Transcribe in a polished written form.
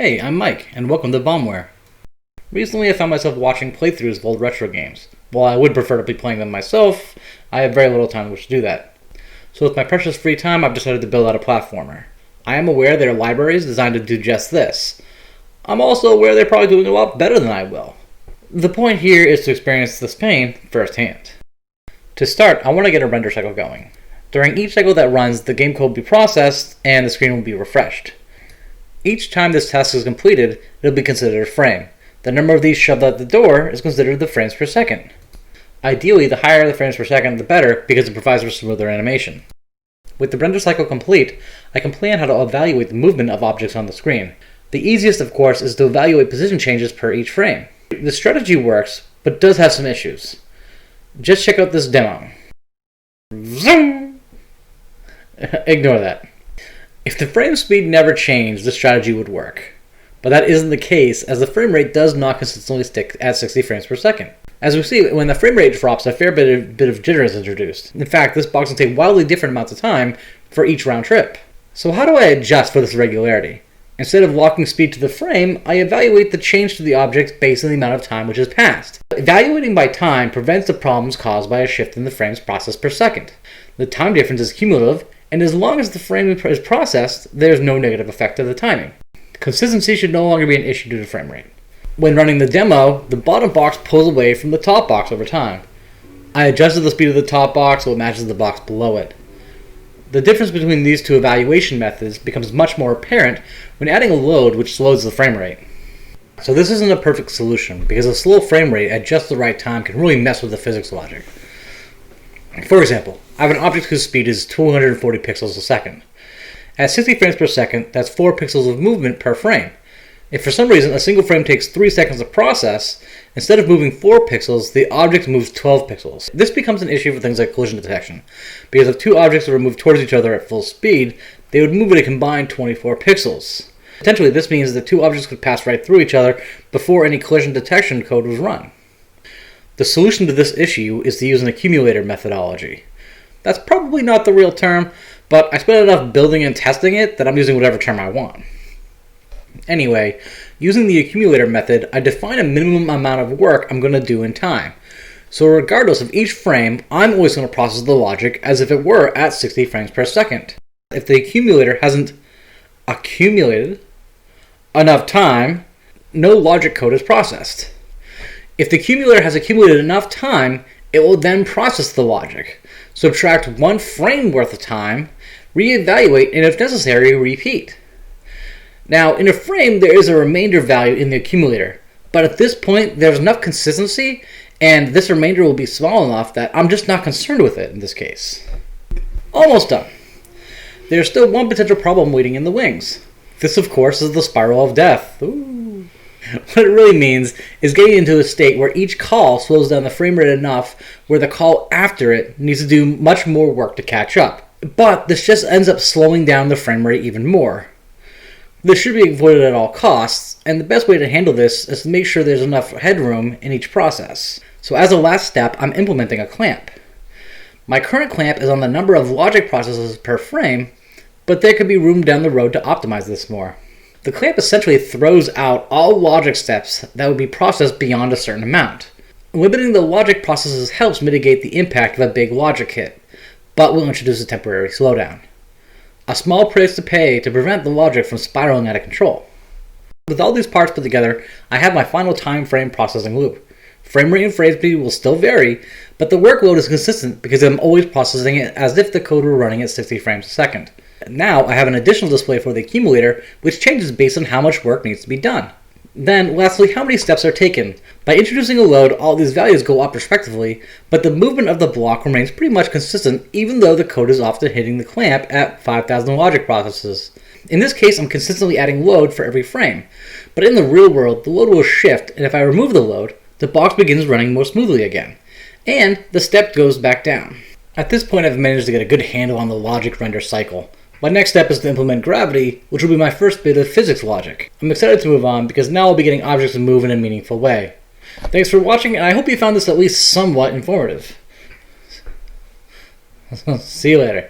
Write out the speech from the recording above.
Hey, I'm Mike, and welcome to Bombware. Recently I found myself watching playthroughs of old retro games. While I would prefer to be playing them myself, I have very little time in which to do that. So with my precious free time, I've decided to build out a platformer. I am aware there are libraries designed to do just this. I'm also aware they're probably doing a lot better than I will. The point here is to experience this pain firsthand. To start, I want to get a render cycle going. During each cycle that runs, the game code will be processed and the screen will be refreshed. Each time this task is completed, it will be considered a frame. The number of these shoved out the door is considered the frames per second. Ideally, the higher the frames per second, the better, because it provides for smoother animation. With the render cycle complete, I can plan how to evaluate the movement of objects on the screen. The easiest, of course, is to evaluate position changes per each frame. The strategy works, but does have some issues. Just check out this demo. Zoom! Ignore that. If the frame speed never changed, the strategy would work. But that isn't the case, as the frame rate does not consistently stick at 60 frames per second. As we see, when the frame rate drops, a fair bit of jitter is introduced. In fact, this box can take wildly different amounts of time for each round trip. So how do I adjust for this irregularity? Instead of locking speed to the frame, I evaluate the change to the object based on the amount of time which has passed. Evaluating by time prevents the problems caused by a shift in the frames processed per second. The time difference is cumulative, and as long as the frame is processed, there is no negative effect to the timing. Consistency should no longer be an issue due to frame rate. When running the demo, the bottom box pulls away from the top box over time. I adjusted the speed of the top box so it matches the box below it. The difference between these two evaluation methods becomes much more apparent when adding a load which slows the frame rate. So this isn't a perfect solution, because a slow frame rate at just the right time can really mess with the physics logic. For example, I have an object whose speed is 240 pixels a second. At 60 frames per second, that's 4 pixels of movement per frame. If for some reason a single frame takes 3 seconds to process, instead of moving 4 pixels, the object moves 12 pixels. This becomes an issue for things like collision detection, because if two objects were moved towards each other at full speed, they would move at a combined 24 pixels. Potentially, this means that two objects could pass right through each other before any collision detection code was run. The solution to this issue is to use an accumulator methodology. That's probably not the real term, but I spent enough building and testing it that I'm using whatever term I want. Anyway, using the accumulator method, I define a minimum amount of work I'm going to do in time. So regardless of each frame, I'm always going to process the logic as if it were at 60 frames per second. If the accumulator hasn't accumulated enough time, no logic code is processed. If the accumulator has accumulated enough time, it will then process the logic. Subtract 1 frame worth of time, reevaluate, and if necessary, repeat. Now, in a frame, there is a remainder value in the accumulator, but at this point, there's enough consistency, and this remainder will be small enough that I'm just not concerned with it in this case. Almost done. There's still one potential problem waiting in the wings. This, of course, is the spiral of death. Ooh. What it really means is getting into a state where each call slows down the frame rate enough where the call after it needs to do much more work to catch up. But this just ends up slowing down the frame rate even more. This should be avoided at all costs, and the best way to handle this is to make sure there's enough headroom in each process. So as a last step, I'm implementing a clamp. My current clamp is on the number of logic processes per frame, but there could be room down the road to optimize this more. The clamp essentially throws out all logic steps that would be processed beyond a certain amount. Limiting the logic processes helps mitigate the impact of a big logic hit, but will introduce a temporary slowdown. A small price to pay to prevent the logic from spiraling out of control. With all these parts put together, I have my final time frame processing loop. Frame rate and frame speed will still vary, but the workload is consistent because I'm always processing it as if the code were running at 60 frames a second. Now I have an additional display for the accumulator, which changes based on how much work needs to be done. Then, lastly, how many steps are taken. By introducing a load, all these values go up respectively, but the movement of the block remains pretty much consistent even though the code is often hitting the clamp at 5,000 logic processes. In this case, I'm consistently adding load for every frame, but in the real world, the load will shift, and if I remove the load, the box begins running more smoothly again, and the step goes back down. At this point, I've managed to get a good handle on the logic render cycle. My next step is to implement gravity, which will be my first bit of physics logic. I'm excited to move on because now I'll be getting objects to move in a meaningful way. Thanks for watching, and I hope you found this at least somewhat informative. See you later.